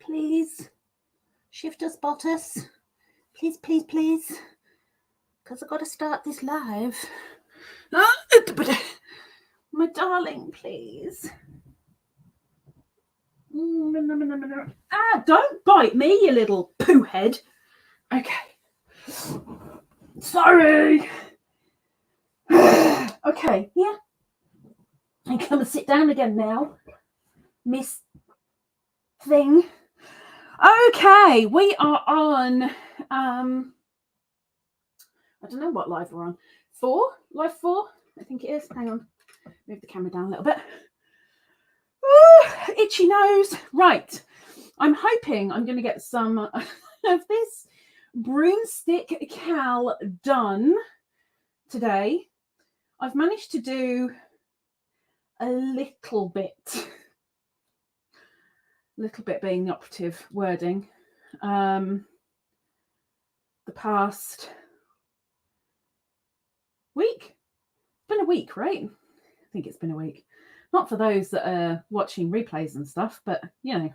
please shift us, bot us, please, please, please, because I've got to start this live. My darling, please. Don't bite me, you little poo head. Okay. Sorry. Okay, yeah. And come and sit down again now, Miss Thing. Okay, we are on, I don't know what live we're on. Live 4, I think it is. Hang on, move the camera down a little bit. Ooh, itchy nose. Right, I'm hoping I'm going to get some of this Broomstick CAL done today. I've managed to do a little bit being the operative wording, the past week. It's been a week, right? I think it's been a week. Not for those that are watching replays and stuff, but you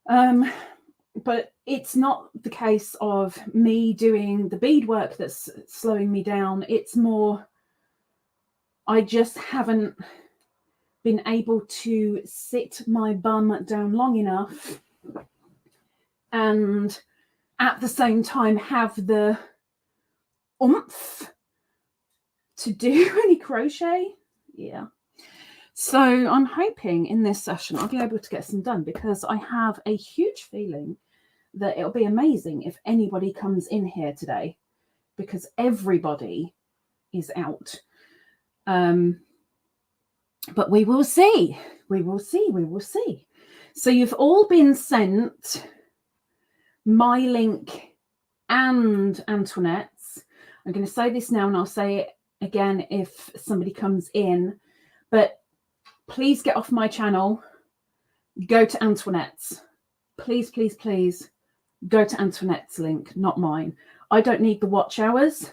know. But it's not the case of me doing the beadwork that's slowing me down. It's more, I just haven't been able to sit my bum down long enough and at the same time have the oomph to do any crochet. Yeah. So I'm hoping in this session I'll be able to get some done, because I have a huge feeling that it'll be amazing if anybody comes in here today, because everybody is out. But we will see. We will see. We will see. So you've all been sent my link and Antoinette's. I'm going to say this now and I'll say it again if somebody comes in. But please get off my channel. Go to Antoinette's. Please, please, please go to Antoinette's link, not mine. I don't need the watch hours.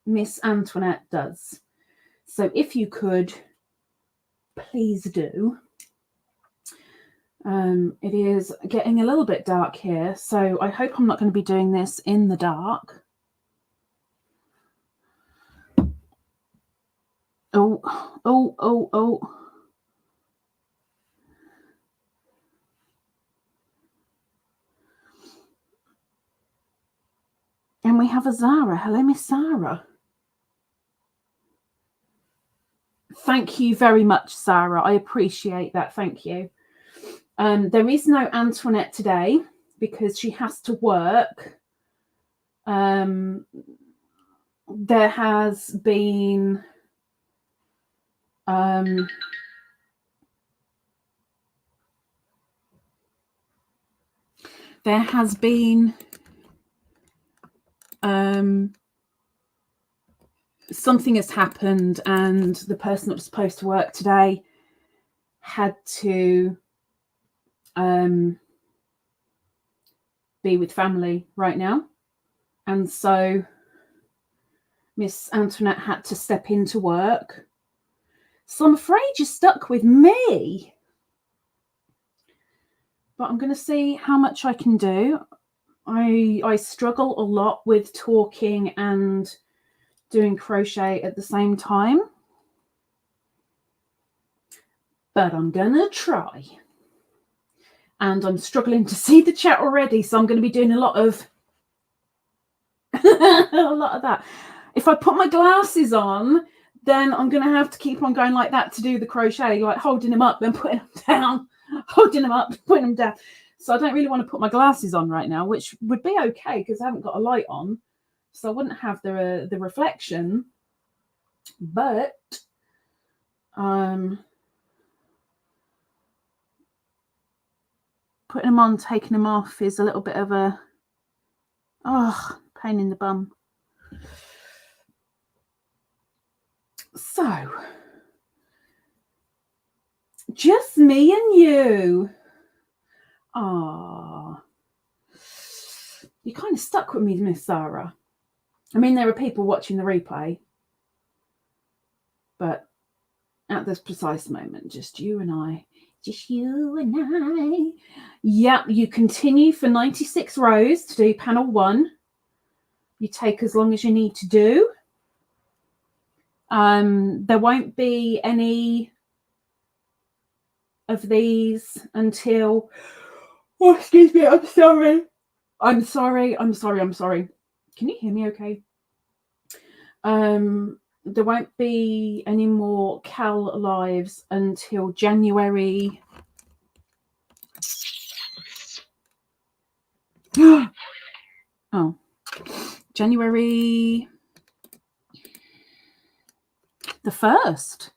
Miss Antoinette does. So if you could, please do. It is getting a little bit dark here, so I hope I'm not going to be doing this in the dark. Oh. And we have a Zara. Hello, Miss Zara. Thank you very much, Sarah. I appreciate that. Thank you. There is no Antoinette today because she has to work. There has been something has happened, and the person that was supposed to work today had to be with family right now, and so Miss Antoinette had to step into work. So I'm afraid you're stuck with me, but I'm going to see how much I can do. I struggle a lot with talking and doing crochet at the same time, but I'm gonna try. And I'm struggling to see the chat already, so I'm going to be doing a lot of that. If I put my glasses on, then I'm going to have to keep on going like that to do the crochet, like holding them up, then putting them down, holding them up, putting them down. So I don't really want to put my glasses on right now, which would be okay because I haven't got a light on, so I wouldn't have the reflection. But putting them on, taking them off is a little bit of a pain in the bum. So just me and you. You're kind of stuck with me, Miss Sarah. I mean, there are people watching the replay, but at this precise moment, just you and I. Just you and I. Yep, you continue for 96 rows to do panel 1. You take as long as you need to do. There won't be any of these until, oh, excuse me, I'm sorry. I'm sorry. Can you hear me okay? There won't be any more CAL lives until January. Oh, January the 1st.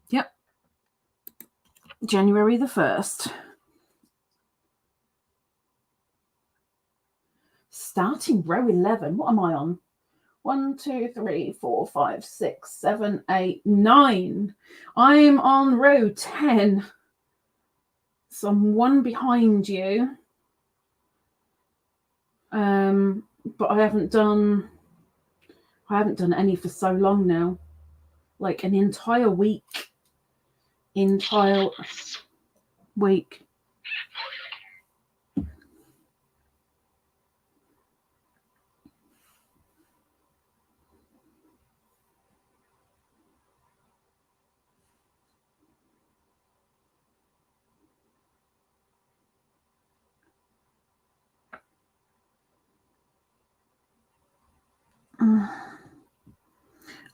Yep. January the 1st. Starting row 11. What am I on? 1, 2, 3, 4, 5, 6, 7, 8, 9. I'm on row 10. So I'm 1 behind you. But I haven't done any for so long now. Like an entire week.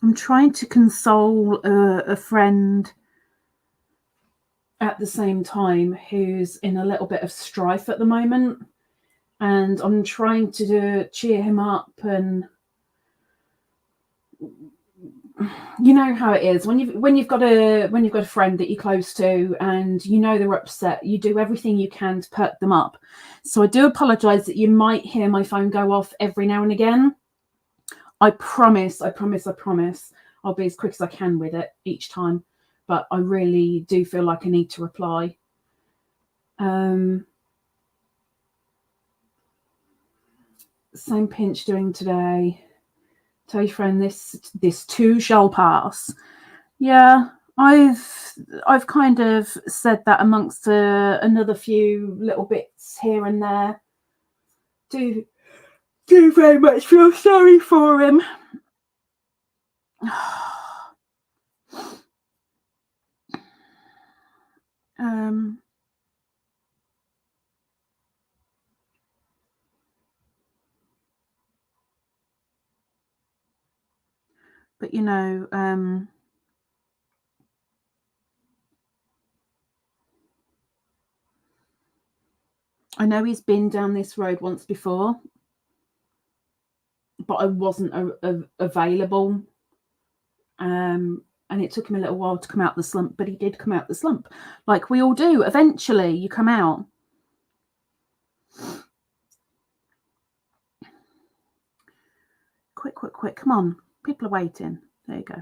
I'm trying to console a friend at the same who's in a little bit of strife at the moment, and I'm trying to cheer him up. And you know how it is when you've got a friend that you're close to and you know they're upset, you do everything you can to perk them up. So I do apologize that you might hear my phone go off every now and again. I promise I'll be as quick as I can with it each time, but I really do feel like I need to reply. Same pinch doing today. Tell your friend this too shall pass. Yeah, I've kind of said that amongst another few little bits here and there. Do very much feel sorry for him. But you know, I know he's been down this road once before, but I wasn't available. And it took him a little while to come out the slump, but he did come out the slump. Like we all do. Eventually you come out. Quick. Come on. People are waiting. There you go.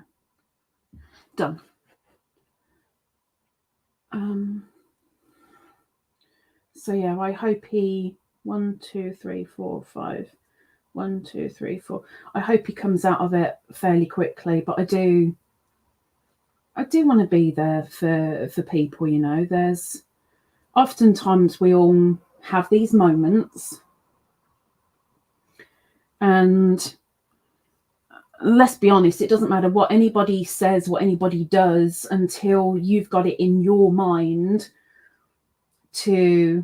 Done. So yeah, I hope he 1, 2, 3, 4, 5. 1, 2, 3, 4. I hope he comes out of it fairly quickly, but I do want to be there for people, you know. There's oftentimes we all have these moments, and let's be honest, it doesn't matter what anybody says, what anybody does, until you've got it in your mind to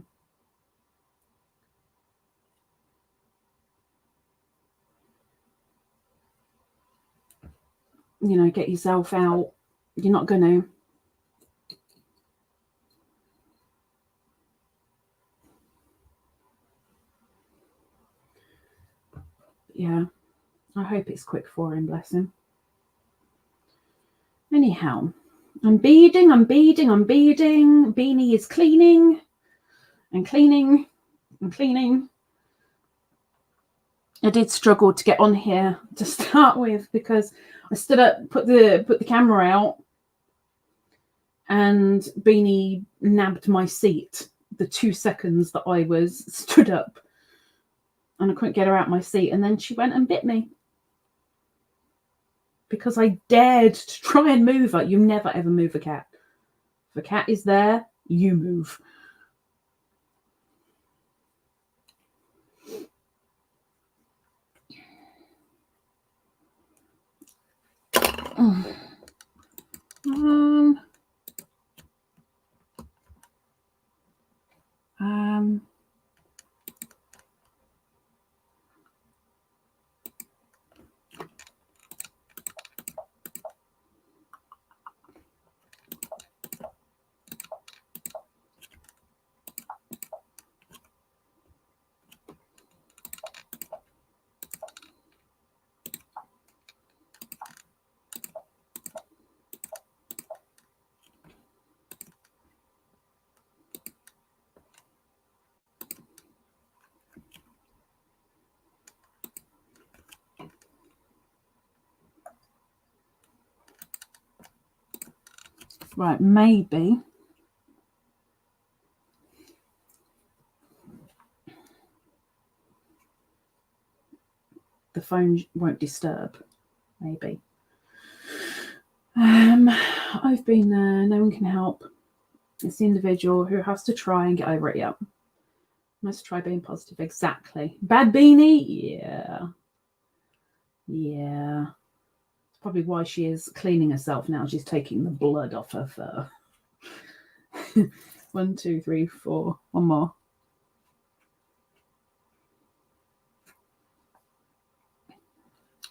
get yourself out. You're not going to. Yeah, I hope it's quick for him, bless him. Anyhow, I'm beading. Beanie is cleaning and cleaning and cleaning. I did struggle to get on here to start with because I stood up, put the camera out, and Beanie nabbed my seat the 2 seconds that I was stood up. and I couldn't get her out of my seat. And then she went and bit me because I dared to try and move her. You never ever move a cat. If a cat is there, you move. Right, maybe the phone won't disturb. Maybe. I've been there. No one can help. It's the individual who has to try and get over it. Yep. Must try being positive. Exactly. Bad beanie? Yeah. Yeah. It's probably why she is cleaning herself now. She's taking the blood off her fur. 1, 2, 3, 4. One more.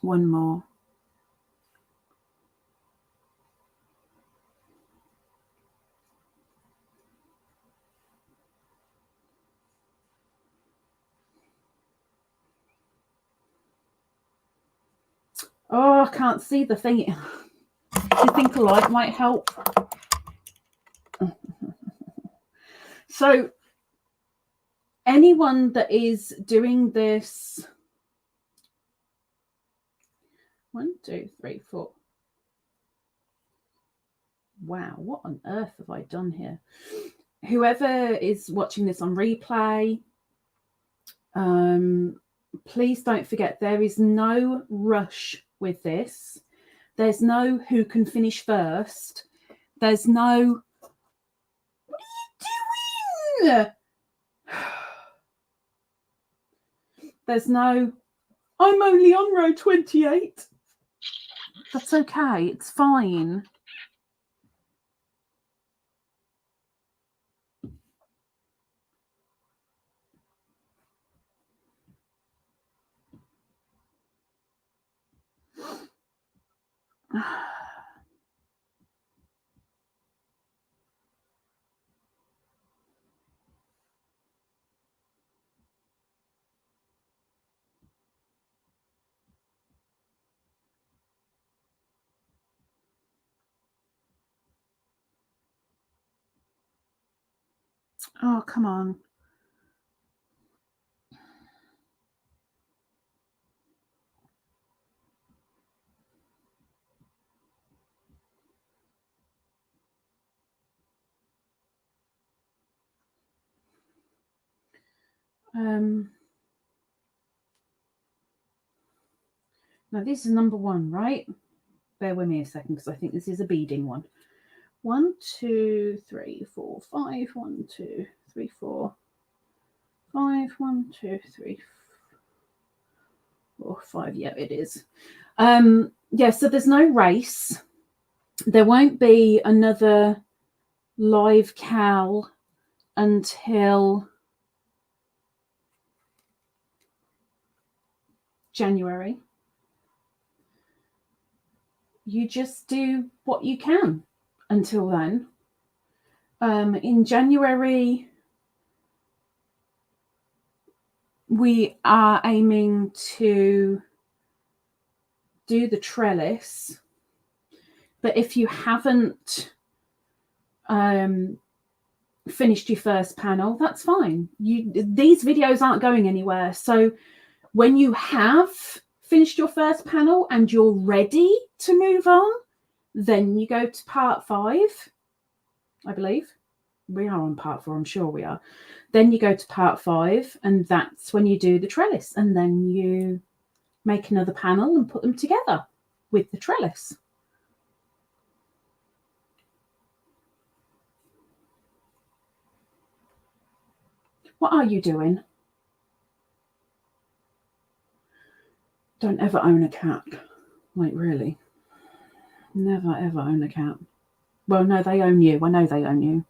One more. Oh, I can't see the thing. Do you think a light might help? So anyone that is doing this, 1, 2, 3, 4. Wow, what on earth have I done here? Whoever is watching this on replay, please don't forget there is no rush with this. There's no who can finish first. There's no, what are you doing? There's no, I'm only on row 28. That's okay. It's fine. Oh, come on. Now this is number 1, right? Bear with me a second because I think this is a beading one. 1, 2, 3, 4, 5. 1, 2, 3, 4, 5. 1, 2, 3, 4, 5. Yeah, it is. Yeah, so there's no race. There won't be another live cal until January. You just do what you can until then. In January, we are aiming to do the trellis, but if you haven't finished your first panel, that's fine. These videos aren't going anywhere. So when you have finished your first panel and you're ready to move on, then you go to part 5, I believe. We are on part 4, I'm sure we are. Then you go to part 5, and that's when you do the trellis, and then you make another panel and put them together with the trellis. What are you doing? Don't ever own a cat. Like, really? Never, ever own a cat. Well, no, they own you. I know they own you.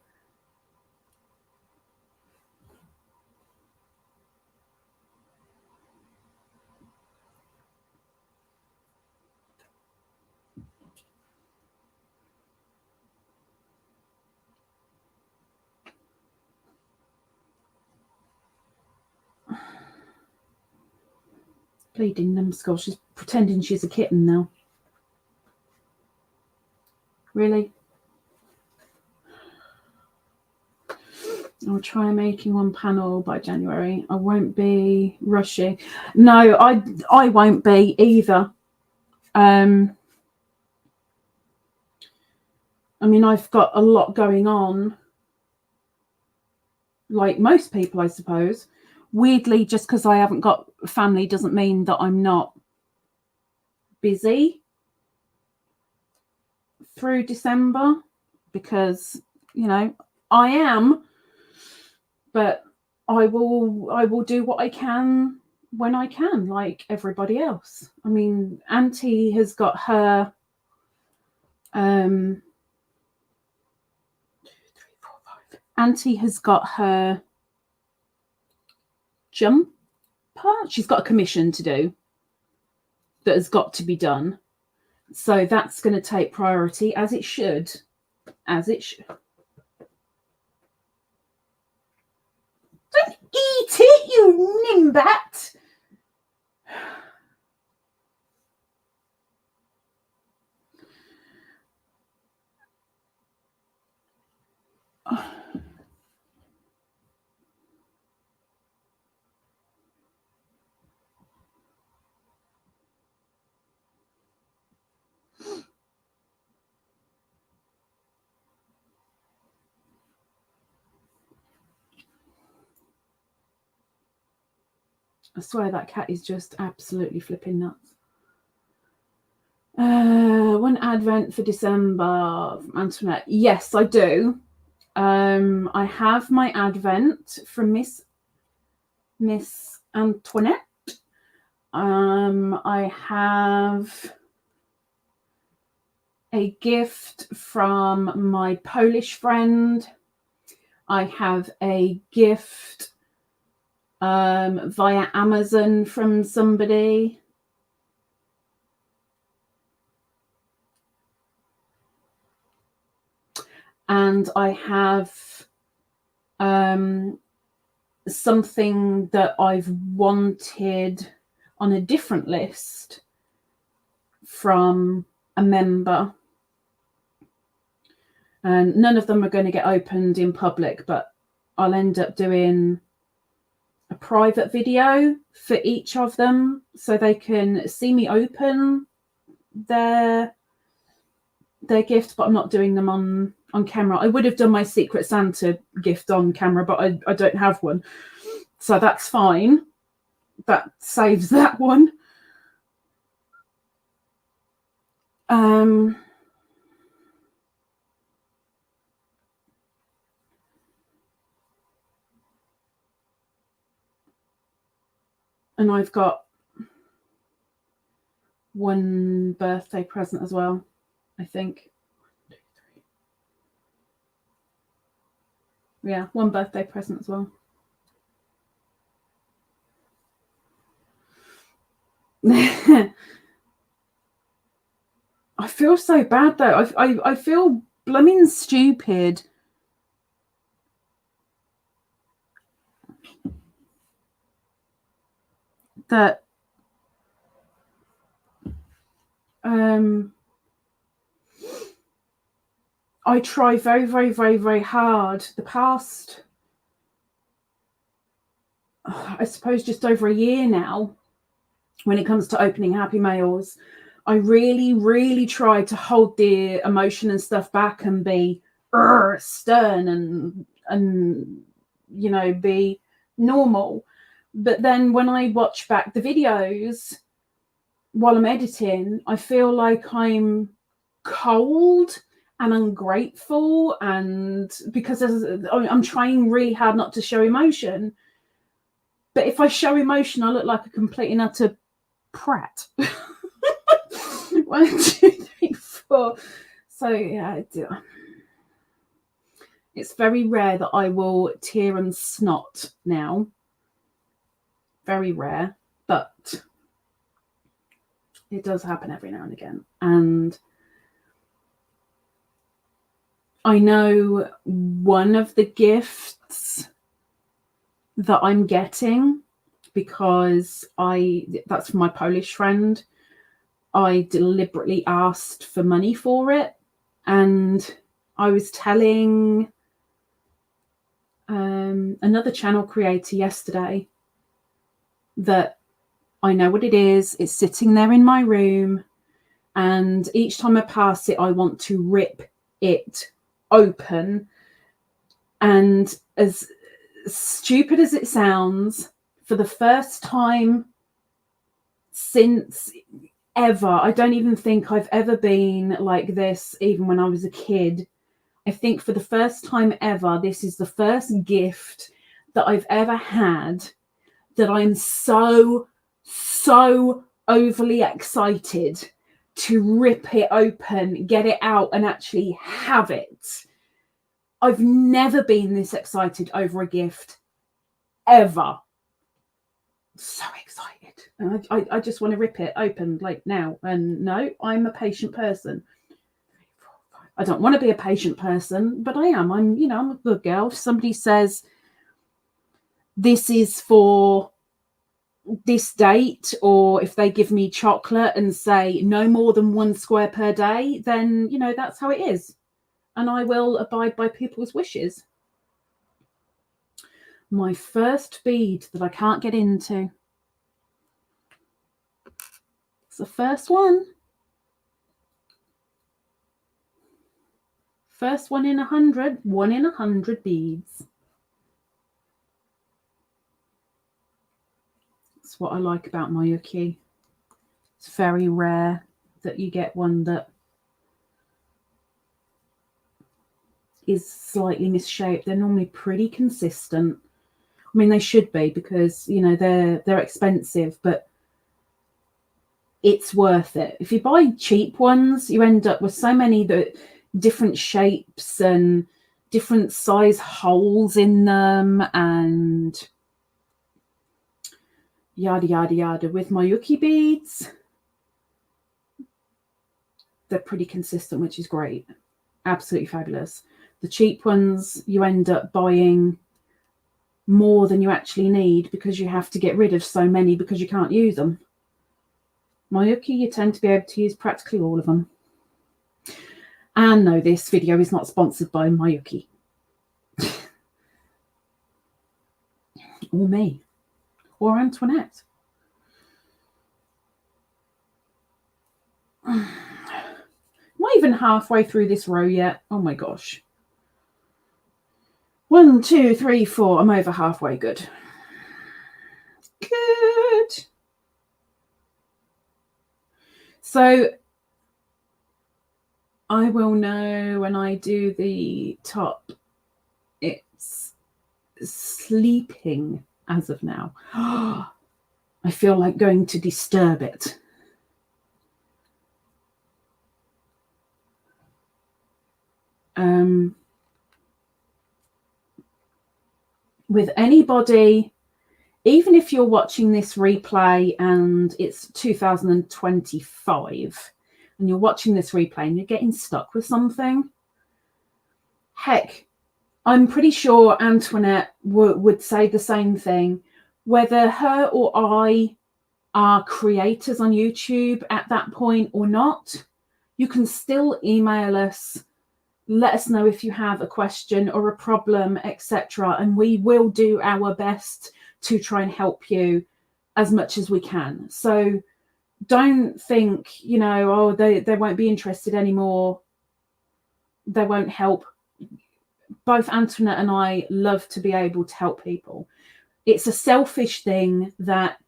Bleeding numbskull. She's pretending she's a kitten now. Really? I'll try making one panel by January. I won't be rushing. No, I won't be either. I mean, I've got a lot going on, like most people, I suppose. Weirdly, just because I haven't got family doesn't mean that I'm not busy through December, because, you know, I am, but I will do what I can when I can, like everybody else. I mean, Auntie has got her 2, 3, 4, 5. Auntie has got her jumper. She's got a commission to do that has got to be done. So that's going to take priority, as it should. As it should. Don't eat it, you nimbat. I swear that cat is just absolutely flipping nuts. One advent for December, Antoinette. Yes, I do. I have my advent from Miss Antoinette. I have a gift from my Polish friend. I have a gift via Amazon from somebody. And I have something that I've wanted on a different list from a member. And none of them are going to get opened in public, but I'll end up doing a private video for each of them so they can see me open their gift, but I'm not doing them on camera. I would have done my Secret Santa gift on camera, but I don't have one. So that's fine. That saves that one. And I've got one birthday present as well, I think. 1, 2, 3. Yeah, one birthday present as well. I feel so bad though. I feel blooming stupid. That I try very, very, very, very hard. The past, I suppose, just over a year now, when it comes to opening Happy Mails, I really, really try to hold the emotion and stuff back and be stern and and you know, be normal. But then when I watch back the videos while I'm editing, I feel like I'm cold and ungrateful, and because I'm trying really hard not to show emotion. But if I show emotion, I look like a complete and utter prat. 1, 2, 3, 4. So yeah, it's very rare that I will tear and snot now. Very rare, but it does happen every now and again. And I know one of the gifts that I'm getting, because that's from my Polish friend. I deliberately asked for money for it, and I was telling another channel creator yesterday that I know what it is. It's sitting there in my room, and each time I pass it, I want to rip it open. And as stupid as it sounds, for the first time since ever, I don't even think I've ever been like this, even when I was a kid. I think for the first time ever, this is the first gift that I've ever had that I'm so overly excited to rip it open, get it out, and actually have it. I've never been this excited over a gift, ever. So excited. And I just want to rip it open like now. And no, I'm a patient person. I don't want to be a patient person, but I am. I'm a good girl. If somebody says this is for this date, or if they give me chocolate and say no more than 1 square per day, then that's how it is, and I will abide by people's wishes. My first bead that I can't get into. It's the first one. First one in 100. 1 in 100 beads. That's what I like about Mayuki. It's very rare that you get one that is slightly misshaped. They're normally pretty consistent. I mean, they should be, because they're expensive, but it's worth it. If you buy cheap ones, you end up with so many different shapes and different size holes in them, and yada yada yada. With Mayuki beads, they're pretty consistent, which is great. Absolutely fabulous. The cheap ones, you end up buying more than you actually need, because you have to get rid of so many because you can't use them. Mayuki, you tend to be able to use practically all of them. And no, this video is not sponsored by Mayuki. Or me. Or Antoinette. Not even halfway through this row yet. Oh my gosh. 1, 2, 3, 4. I'm over halfway. Good. Good. So I will know when I do the top. It's sleeping as of now. I feel like going to disturb it. With anybody, even if you're watching this replay and it's 2025 and you're watching this replay and you're getting stuck with something, heck, I'm pretty sure Antoinette would say the same thing. Whether her or I are creators on YouTube at that point or not, you can still email us. Let us know if you have a question or a problem, etc. And we will do our best to try and help you as much as we can. So don't think, they won't be interested anymore. They won't help. both Antoinette and I love to be able to help people. It's a selfish thing that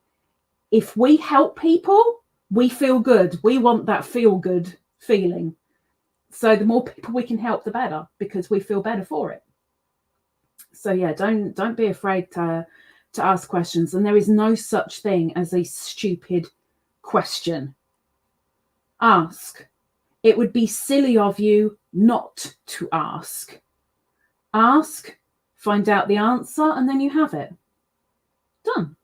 if we help people, we feel good. We want that feel good feeling. So the more people we can help, the better, because we feel better for it. So yeah, don't be afraid to ask questions. And there is no such thing as a stupid question. Ask. It would be silly of you not to ask. Ask, find out the answer, and then you have it. Done.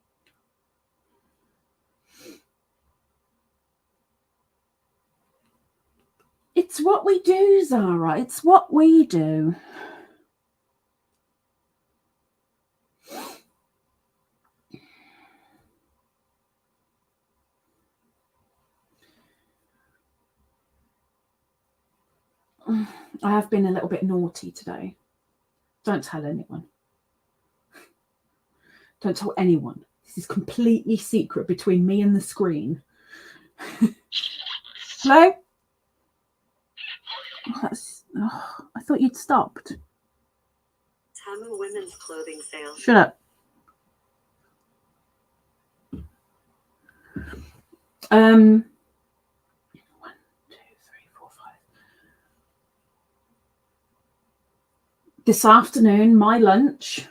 It's what we do, Zara. It's what we do. I have been a little bit naughty today. Don't tell anyone. Don't tell anyone. This is completely secret between me and the screen. Hello? I thought you'd stopped. Tamu women's clothing sale. Shut up. 1, 2, 3, 4, 5. This afternoon, my lunch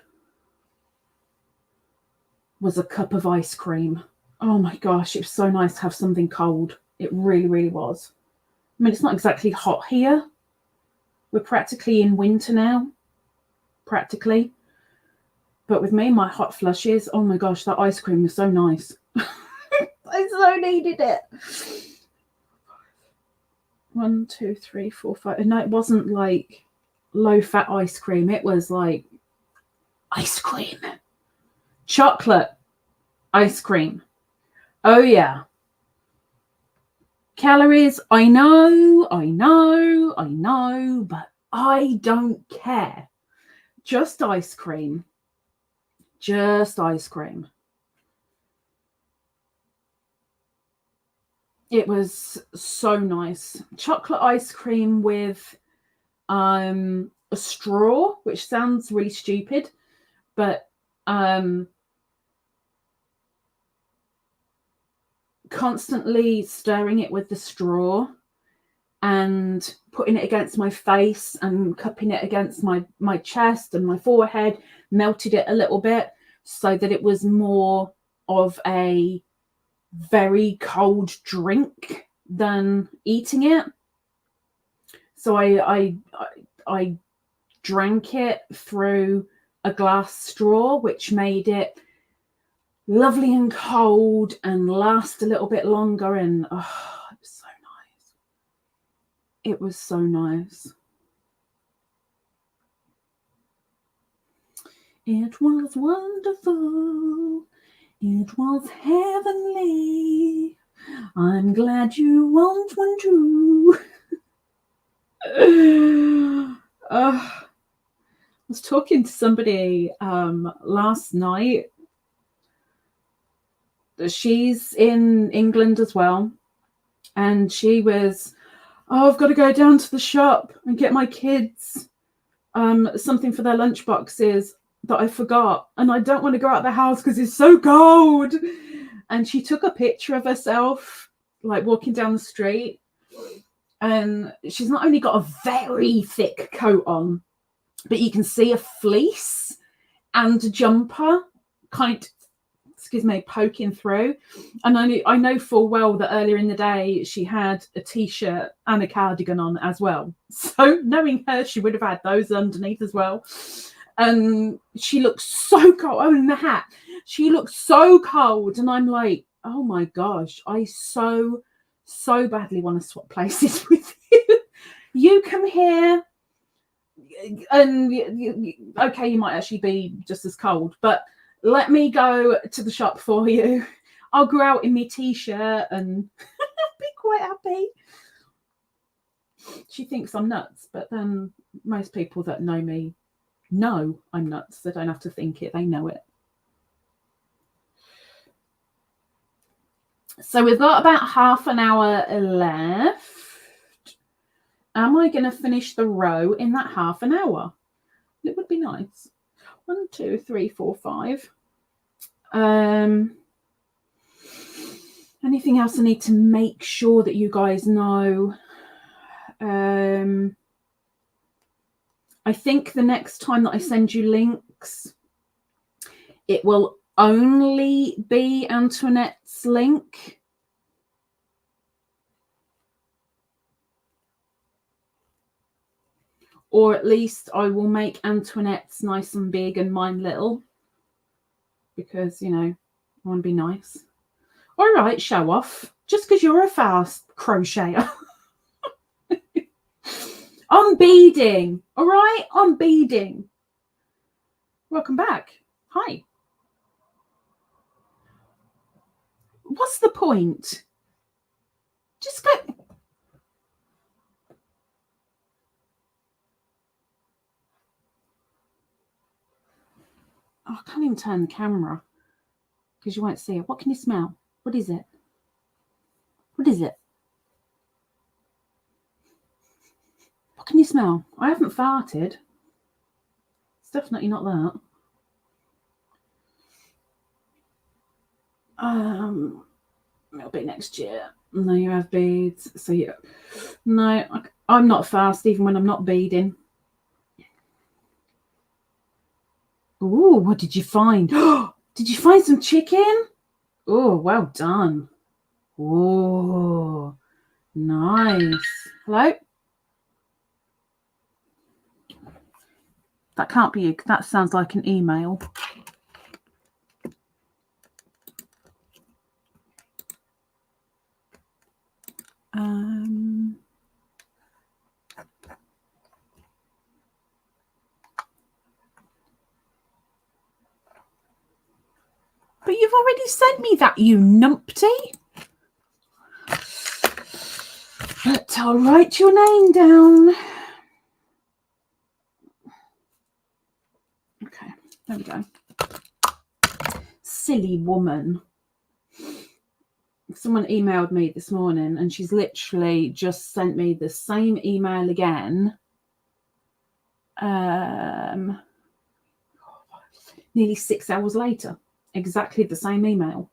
was a cup of ice cream. Oh my gosh, it was so nice to have something cold. It really, really was. I mean, it's not exactly hot here. We're practically in winter now. Practically. But with me, my hot flushes, oh my gosh, that ice cream was so nice. I so needed it. 1, 2, 3, 4, 5. No, it wasn't like low-fat ice cream. It was like ice cream. Chocolate ice cream. Oh, yeah. Calories, I know, but I don't care. Just ice cream. Just ice cream. It was so nice. Chocolate ice cream with a straw, which sounds really stupid, but constantly stirring it with the straw and putting it against my face and cupping it against my chest and my forehead, melted it a little bit so that it was more of a very cold drink than eating it. So I drank it through a glass straw, which made it lovely and cold and last a little bit longer. And oh, it was so nice. It was so nice. It was wonderful. It was heavenly. I'm glad you want one too. I was talking to somebody last night. She's in England as well. And she was, oh, I've got to go down to the shop and get my kids something for their lunch boxes that I forgot. And I don't want to go out of the house because it's so cold. And she took a picture of herself, like walking down the street. And she's not only got a very thick coat on, but you can see a fleece and a jumper poking through. And I know full well that earlier in the day she had a t-shirt and a cardigan on as well. So knowing her, she would have had those underneath as well. And she looks so cold. Oh, and the hat. She looks so cold. And I'm like, oh my gosh, I so badly want to swap places with you. You come here and okay, you might actually be just as cold, but let me go to the shop for you. I'll go out in my t-shirt and be quite happy. She thinks I'm nuts, but then most people that know me know I'm nuts. They don't have to think it, they know it. So we've got about half an hour left. Am I going to finish the row in that half an hour? It would be nice. 1, 2, 3, 4, 5. Anything else I need to make sure that you guys know? I think the next time that I send you links, it will only be Antoinette's link. Or at least I will make Antoinette's nice and big and mine little. Because, you know, I want to be nice. All right, show off. Just because you're a fast crocheter. I'm beading. All right, I'm beading. Welcome back. Hi. What's the point? Just go. Oh, I can't even turn the camera because you won't see it. What can you smell? What is it? What is it? What can you smell? I haven't farted. It's definitely not that. It'll be next year. No, you have beads. So yeah, no, I'm not fast even when I'm not beading. Ooh, what did you find? Did you find some chicken? Oh, well done. Oh, nice. Hello? That can't be you. That sounds like an email. But you've already sent me that, you numpty. But I'll write your name down. Okay, there we go. Silly woman. Someone emailed me this morning and she's literally just sent me the same email again. Nearly 6 hours later. Exactly the same email.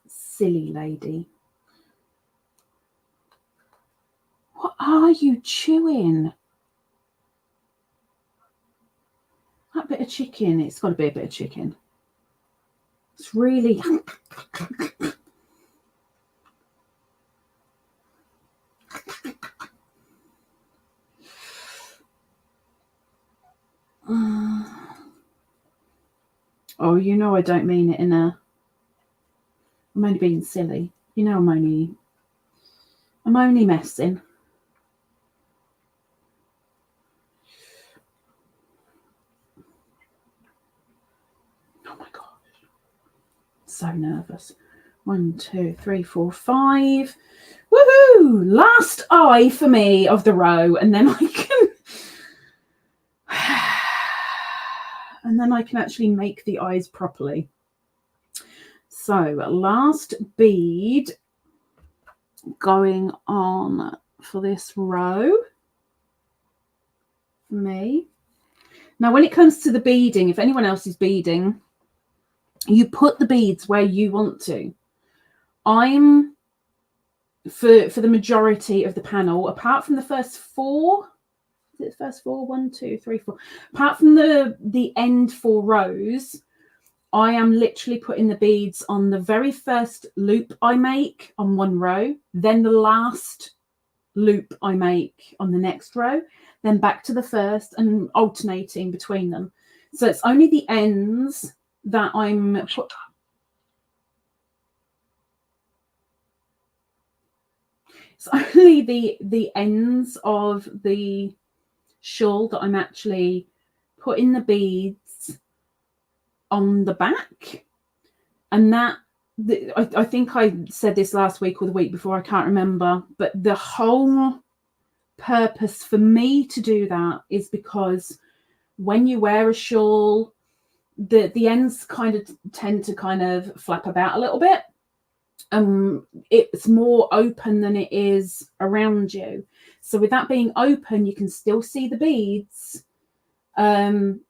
Silly lady. What are you chewing? That bit of chicken. It's got to be a bit of chicken. It's really... Oh, you know I don't mean it in a... I'm only being silly. You know I'm only messing. Oh my gosh. So nervous. 1, 2, 3, 4, 5. Woohoo! Last eye for me of the row, and then I can... and then I can actually make the eyes properly. So, last bead going on for this row for me. Now, when it comes to the beading, if anyone else is beading, you put the beads where you want to. I'm, for the majority of the panel, apart from the first 4, is it the first 4? 1, 2, 3, 4. Apart from the end 4 rows, I am literally putting the beads on the very first loop I make on one row, then the last loop I make on the next row, then back to the first and alternating between them. So it's only the ends that I'm... It's only the ends of the shawl that I'm actually putting the beads on the back. And that, I think I said this last week or the week before, I can't remember, but the whole purpose for me to do that is because when you wear a shawl, the ends kind of tend to kind of flap about a little bit. it's more open than it is around you. So with that being open, you can still see the beads on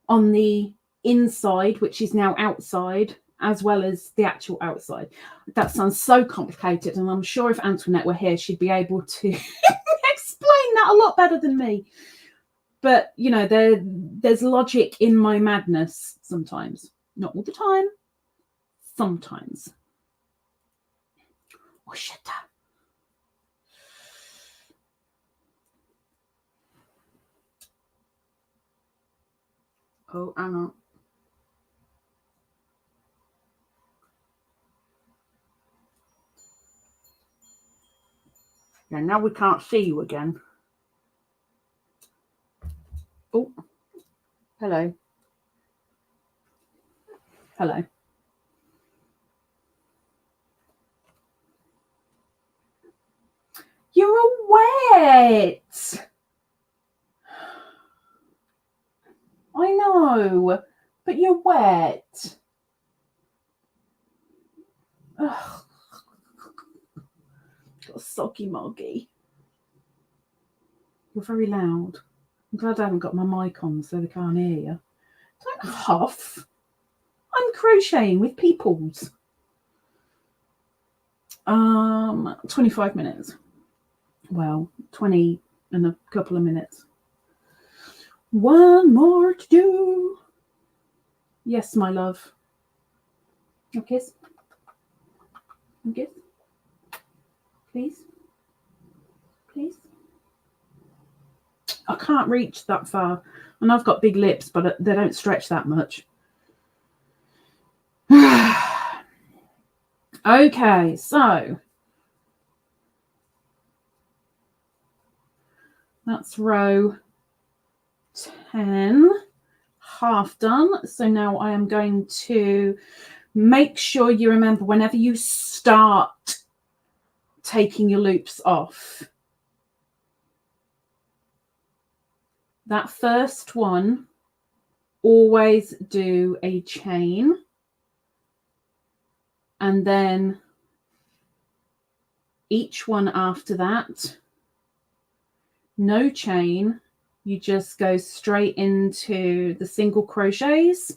the inside, which is now outside, as well as the actual outside. That sounds so complicated, and I'm sure if Antoinette were here, she'd be able to explain that a lot better than me. But, you know, there's logic in my madness sometimes. Not all the time. Sometimes. Oh, shit. Oh, hang on. Yeah, now we can't see you again. Oh, hello. Hello. You're wet. I know, but you're wet. Ugh. Got a soggy moggy. You're very loud. I'm glad I haven't got my mic on so they can't hear you. Don't huff. I'm crocheting with peoples. 25 minutes. Well, 20 and a couple of minutes. One more to do. Yes, my love. A kiss. A kiss. Please. Please. I can't reach that far. And I've got big lips, but they don't stretch that much. Okay, so that's row 10, half done. So now I am going to make sure you remember whenever you start taking your loops off, that first one, always do a chain, and then each one after that, no chain, you just go straight into the single crochets.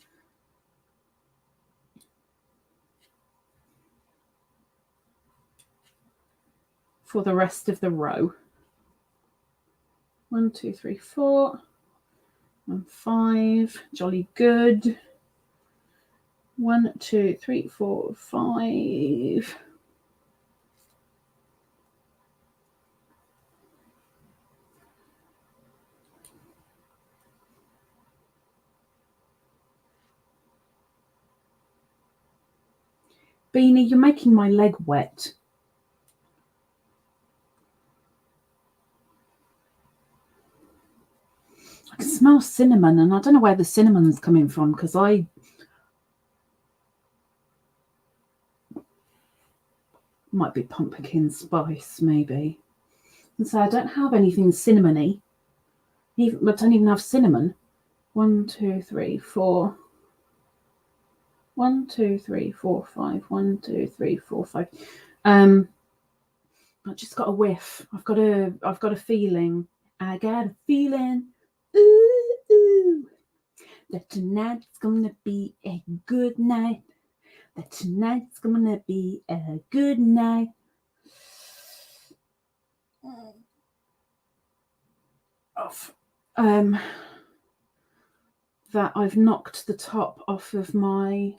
For the rest of the row. 1, 2, 3, 4, and 5. Jolly good. 1, 2, 3, 4, 5. Beanie, you're making my leg wet. I can smell cinnamon, and I don't know where the cinnamon's coming from because I might be pumpkin spice, maybe. And so I don't have anything cinnamony. I don't even have cinnamon. 1, 2, 3, 4. 1, 2, 3, 4, 5. 1, 2, 3, 4, 5. I just got a whiff. I've got a feeling. I got a feeling. Ooh, ooh, that tonight's gonna be a good night. That tonight's gonna be a good night. Off. That I've knocked the top off of my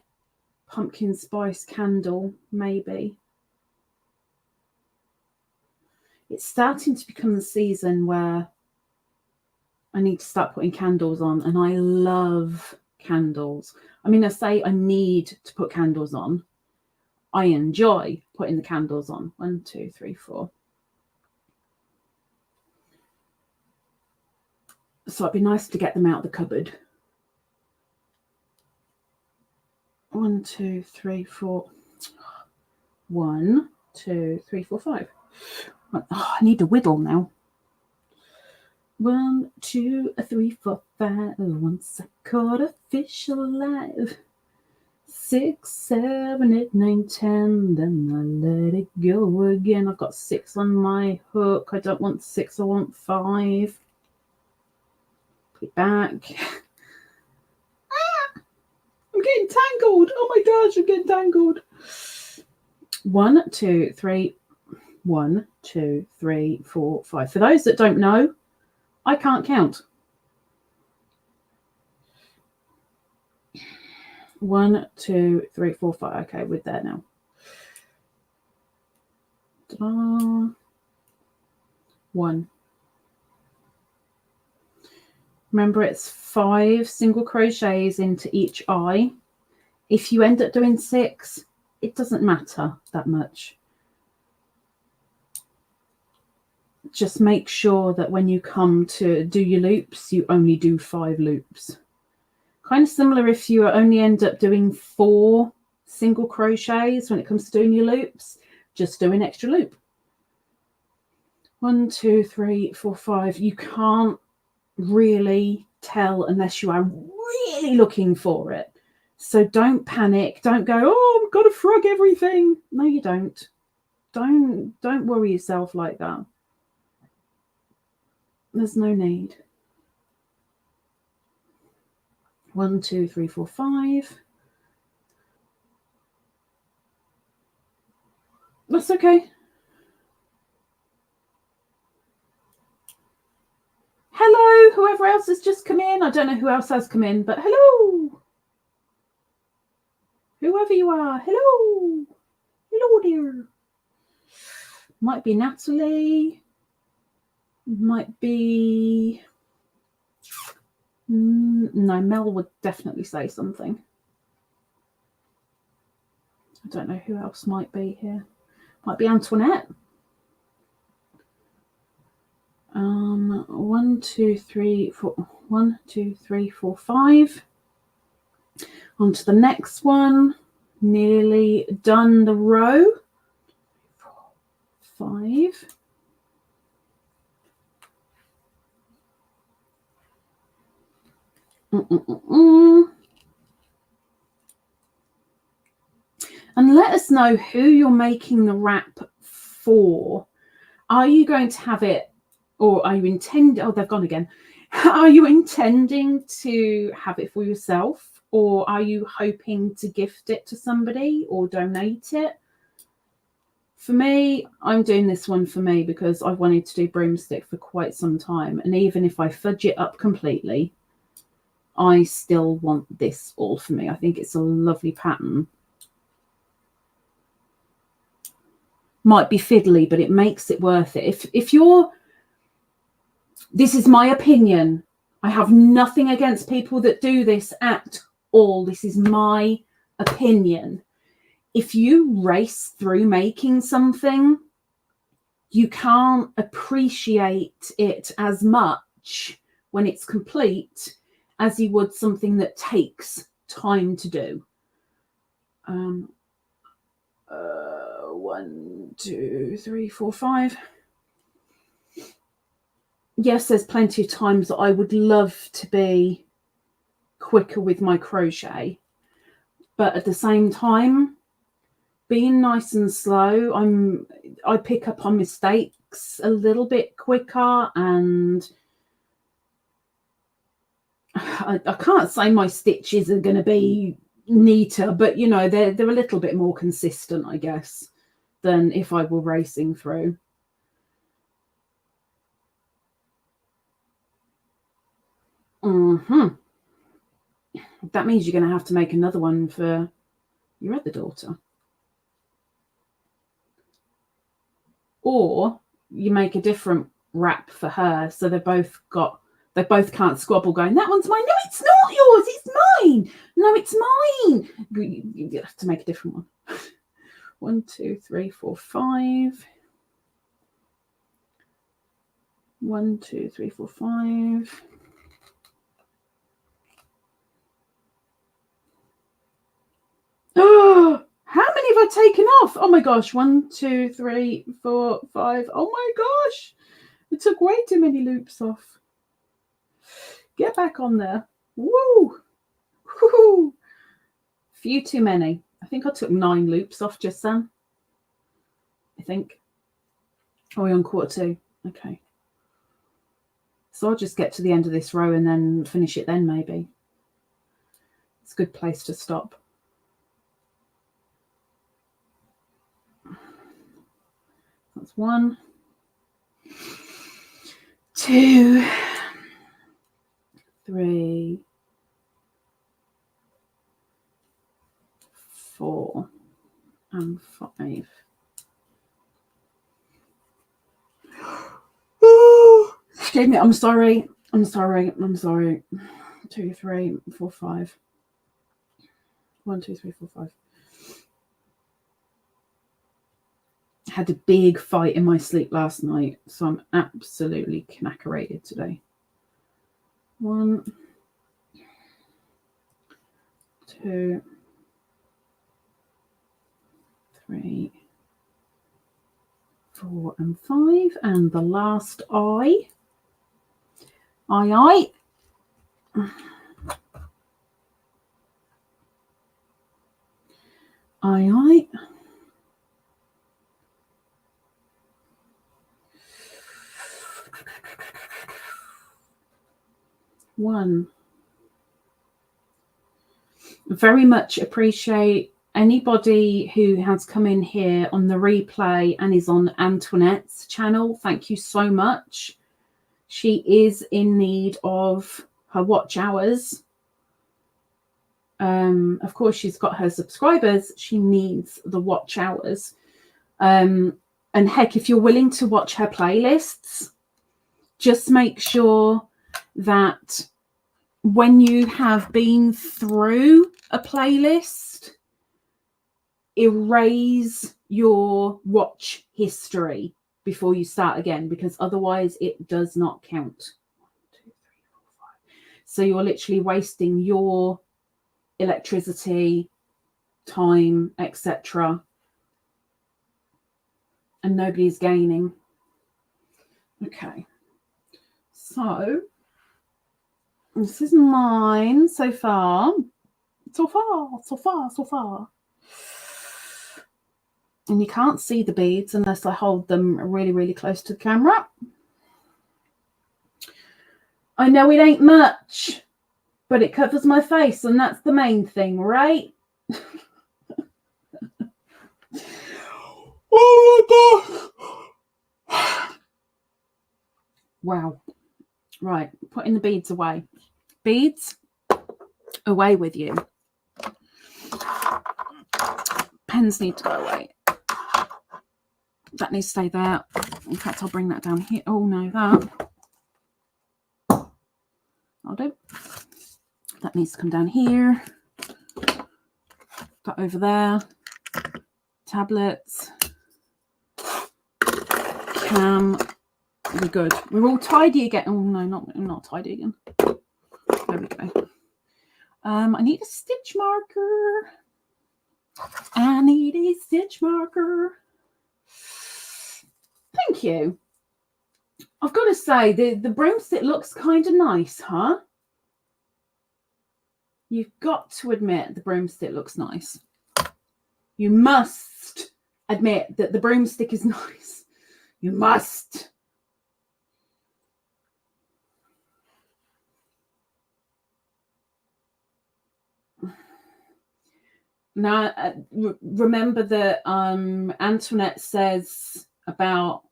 pumpkin spice candle, maybe. It's starting to become the season where I need to start putting candles on, and I love candles. I mean, I say I need to put candles on. I enjoy putting the candles on. 1, 2, 3, 4. So it'd be nice to get them out of the cupboard. 1, 2, 3, 4. 1, 2, 3, 4, 5. Oh, I need a whittle now. 1, 2, 3, 4, 5. Once I caught a fish alive. 6, 7, 8, 9, 10. Then I let it go again. I've got 6 on my hook. I don't want 6, I want 5. Put it back. I'm getting tangled. Oh my gosh, I'm getting tangled. 1, 2, 3. 1, 2, 3, 4, 5. For those that don't know, I can't count. 1, 2, 3, 4, 5. Okay, we're there now. Ta-da. 1. Remember, it's 5 single crochets into each eye. If you end up doing 6, it doesn't matter that much. Just make sure that when you come to do your loops, you only do 5 loops. Kind of similar if you only end up doing 4 single crochets when it comes to doing your loops, just do an extra loop. 1, 2, 3, 4, 5. You can't really tell unless you are really looking for it. So don't panic. Don't go, oh, I've got to frog everything. No, you don't. Don't worry yourself like that. There's no need. 1, 2, 3, 4, 5. That's okay. Hello, whoever else has just come in. I don't know who else has come in, but hello. Whoever you are, hello. Hello, dear. Might be Natalie. Might be... No, Mel would definitely say something. I don't know who else might be here. Might be Antoinette. 1, 2, 3, 4. 1, 2, 3, 4, 5. On to the next one. Nearly done the row. 4, 5. And let us know who you're making the wrap for. Are you going to have it, or are you intending, oh, they've gone again. Are you intending to have it for yourself, or are you hoping to gift it to somebody or donate it? For me, I'm doing this one for me because I've wanted to do Broomstick for quite some time. And even if I fudge it up completely, I still want this all for me. I think it's a lovely pattern. Might be fiddly, but it makes it worth it. If you're, this is my opinion. I have nothing against people that do this at all. This is my opinion. If you race through making something, you can't appreciate it as much when it's complete as you would something that takes time to do. 1, 2, 3, 4, 5. Yes, there's plenty of times that I would love to be quicker with my crochet, but at the same time, being nice and slow, I pick up on mistakes a little bit quicker, and I can't say my stitches are going to be neater, but you know, they're a little bit more consistent, I guess, than if I were racing through. That means you're going to have to make another one for your other daughter. Or you make a different wrap for her, so they both can't squabble going, that one's mine. No, it's not yours, it's mine. No, it's mine. You have to make a different one. 1, 2, 3, 4, 5. 1, 2, 3, 4, 5. Oh, how many have I taken off? Oh my gosh. 1, 2, 3, 4, 5. Oh my gosh. I took way too many loops off. Get back on there. Woo. Woo. few too many. I think I took 9 loops off just then. I think. Are we on quarter 2? Okay. So I'll just get to the end of this row and then finish it then, maybe. It's a good place to stop. That's 1, 2, 3, 4, and 5. Excuse me, I'm sorry. 2, 3, 4, 5. 1, 2, 3, 4, 5. Had a big fight in my sleep last night, so I'm absolutely knackerated today. 1, 2, 3, 4, and 5, and the last I. 1. Very much appreciate anybody who has come in here on the replay and is on Antoinette's channel. Thank you so much. She is in need of her watch hours. Of course, she's got her subscribers. She needs the watch hours. And heck, if you're willing to watch her playlists, just make sure that when you have been through a playlist, erase your watch history before you start again, because otherwise it does not count. 1, 2, 3, 4, 5. So you're literally wasting your electricity, time, etc., and nobody's gaining. Okay, so this is mine so far. And you can't see the beads unless I hold them really, really close to the camera. I know it ain't much, but it covers my face, and that's the main thing, right? Oh my gosh. Wow. Right, putting the beads away. Beads, away with you. Pens need to go away. That needs to stay there. In fact, I'll bring that down here. Oh no, that. I'll do. That needs to come down here. That over there. Tablets. Cam. We're good. We're all tidy again. Oh no, not tidy again. There we go. I need a stitch marker. I need a stitch marker. Thank you. I've got to say, the broomstick looks kind of nice, huh? You've got to admit the broomstick looks nice. You must admit that the broomstick is nice. You must. Now, remember that Antoinette says about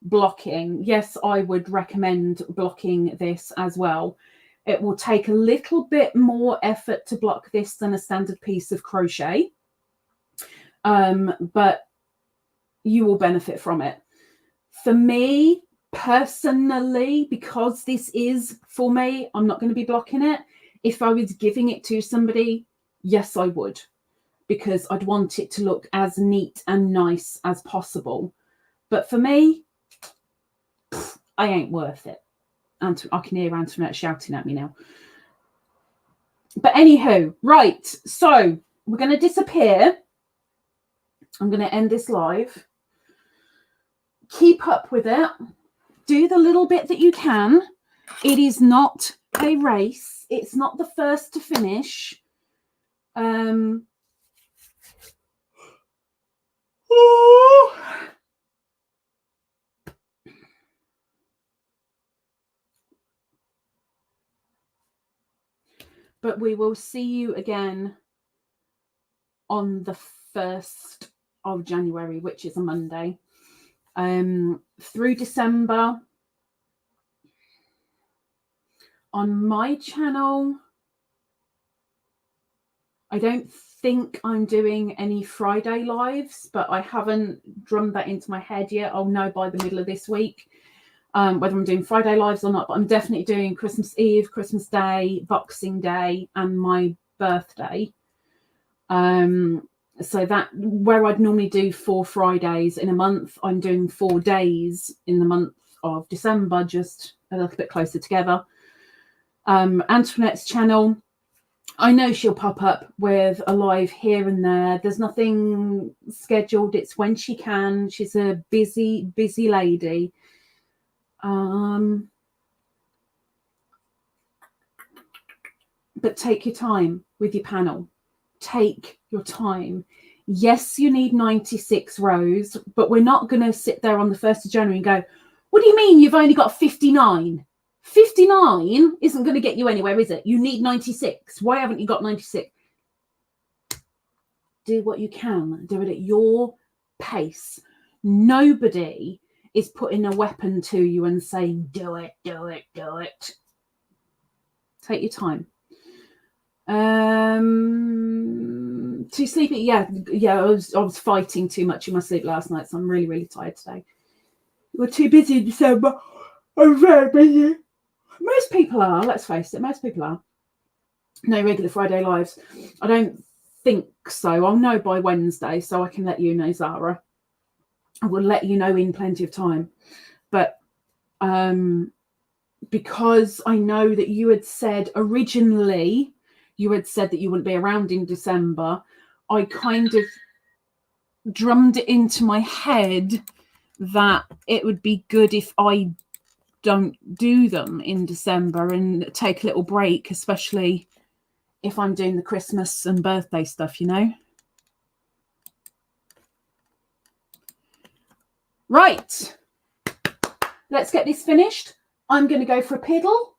blocking. Yes, I would recommend blocking this as well. It will take a little bit more effort to block this than a standard piece of crochet, but you will benefit from it. For me personally, because this is for me, I'm not going to be blocking it. If I was giving it to somebody, yes, I would, because I'd want it to look as neat and nice as possible. But for me, I ain't worth it. And I can hear Antoinette shouting at me now. But anywho, right. So we're going to disappear. I'm going to end this live. Keep up with it. Do the little bit that you can. It is not a race. It's not the first to finish. Oh. But we will see you again on the 1st of January, which is a Monday. Through December, on my channel, I don't think I'm doing any Friday lives, but I haven't drummed that into my head yet. I'll know by the middle of this week whether I'm doing Friday lives or not, but I'm definitely doing Christmas Eve, Christmas Day, Boxing Day, and my birthday. So that where I'd normally do 4 Fridays in a month, I'm doing 4 days in the month of December, just a little bit closer together. Antoinette's channel, I know she'll pop up with a live here and there. There's nothing scheduled. It's when she can. She's a busy lady. But take your time with your panel. Take your time. Yes, you need 96 rows, but we're not going to sit there on the 1st of January and go, what do you mean you've only got 59? 59 isn't going to get you anywhere, is it? You need 96. Why haven't you got 96? Do what you can. Do it at your pace. Nobody is putting a weapon to you and saying, do it, do it, do it. Take your time. Too sleepy? Yeah. I was fighting too much in my sleep last night, so I'm really tired today. We're too busy in December. I'm very busy. Most people are, let's face it, most people are. No regular Friday lives. I don't think so. I'll know by Wednesday, so I can let you know, Zara. I will let you know in plenty of time. But because I know that you had said originally, you had said that you wouldn't be around in December, I kind of drummed it into my head that it would be good if I don't do them in December and take a little break, especially if I'm doing the Christmas and birthday stuff, you know. Right, let's get this finished. I'm going to go for a piddle.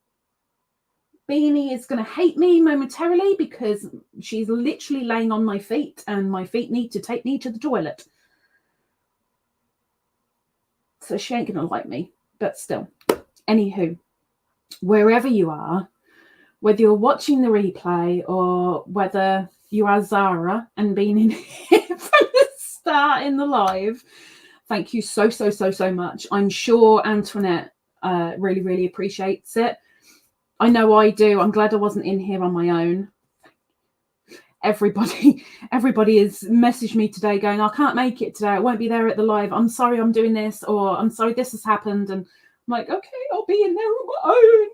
Beanie is going to hate me momentarily because she's literally laying on my feet and my feet need to take me to the toilet. So she ain't going to like me, but still. Anywho, wherever you are, whether you're watching the replay or whether you are Zara and been in here from the start in the live, thank you so much. I'm sure Antoinette really appreciates it. I know I do. I'm glad I wasn't in here on my own. Everybody has messaged me today going, I can't make it today. I won't be there at the live. I'm sorry I'm doing this, or I'm sorry this has happened. And I'm like, okay, I'll be in there on my own.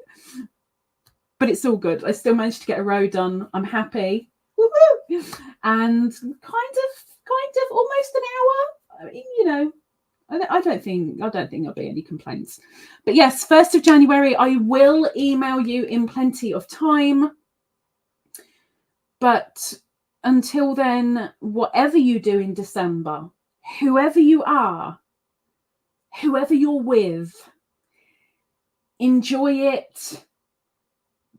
But it's all good. I still managed to get a row done. I'm happy. Woo-hoo! And kind of almost an hour. I mean, you know, I don't think there'll be any complaints. But yes, 1st of January, I will email you in plenty of time. But until then, whatever you do in December, whoever you are, whoever you're with, enjoy it.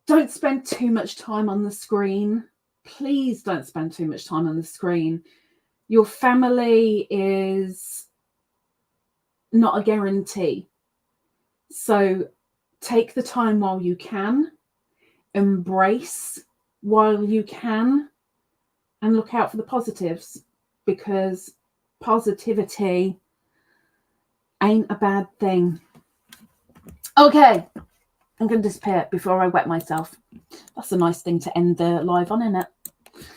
Don't spend too much time on the screen. Please don't spend too much time on the screen. Your family is not a guarantee. So take the time while you can, embrace while you can, and look out for the positives, because positivity ain't a bad thing. Okay, I'm going to disappear before I wet myself. That's a nice thing to end the live on, isn't it?